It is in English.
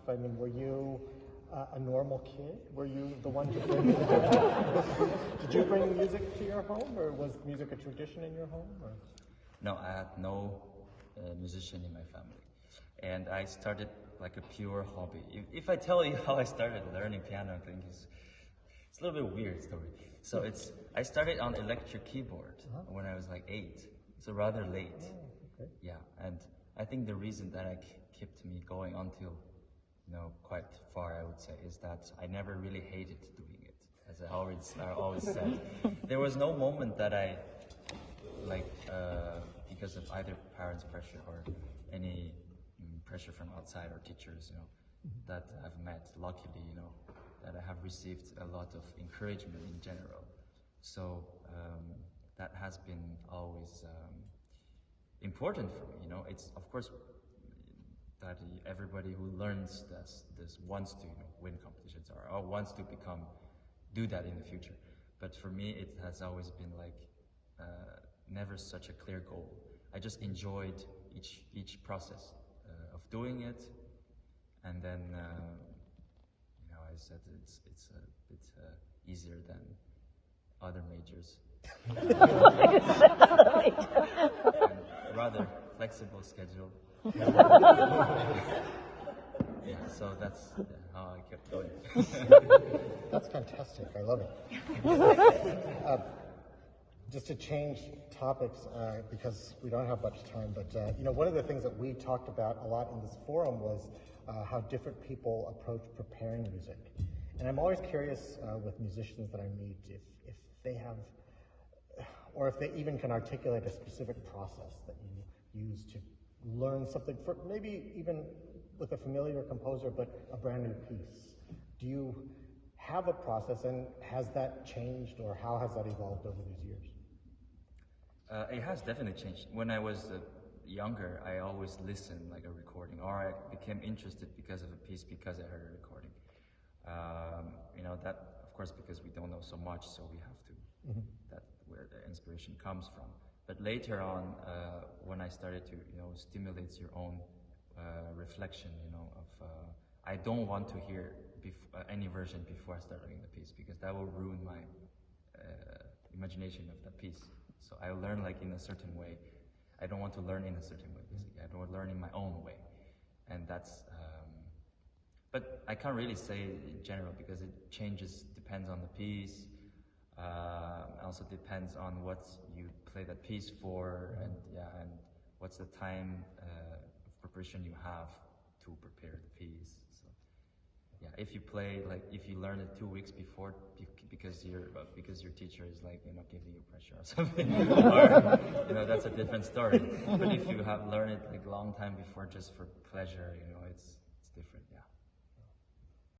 I mean, were you a normal kid? Were you the one to bring Did you bring music to your home, or was music a tradition in your home? Or? No, I had no musician in my family. And I started like a pure hobby. If I tell you how I started learning piano, I think it's a little bit weird story. So I started on electric keyboard when I was like 8, so rather late. Oh, okay. Yeah, and I think the reason that kept me going until quite far, I would say, is that I never really hated doing it. As I always said, there was no moment that I because of either parents' pressure or any pressure from outside or teachers, that I've met. Luckily, that I have received a lot of encouragement in general. So that has been always important for me. It's of course that everybody who learns this wants to win competitions or wants to do that in the future. But for me, it has always been like never such a clear goal. I just enjoyed each process of doing it, and then I said it's a bit easier than other majors. Rather flexible schedule. Yeah, so that's how I kept going. That's fantastic. I love it. Just to change topics, because we don't have much time, but one of the things that we talked about a lot in this forum was how different people approach preparing music. And I'm always curious with musicians that I meet if they have, or if they even can articulate a specific process that you use to learn something, for maybe even with a familiar composer, but a brand new piece. Do you have a process, and has that changed, or how has that evolved over these years? It has definitely changed. When I was younger, I always listened like a recording, or I became interested because of a piece because I heard a recording. That of course because we don't know so much, so we have to. That's where the inspiration comes from. But later on, when I started to stimulate your own reflection, I don't want to hear any version before I start learning the piece, because that will ruin my imagination of that piece. So I learn like in a certain way. I don't want to learn in a certain way, basically. I don't want to learn in my own way. And that's, but I can't really say in general, because it changes, depends on the piece. Also depends on what you play that piece for, and what's the time of preparation you have to prepare the piece. So if you play, like if you learn it 2 weeks before because your teacher is like giving you pressure or something, or that's a different story. But if you have learned it like a long time before just for pleasure, it's different. Yeah.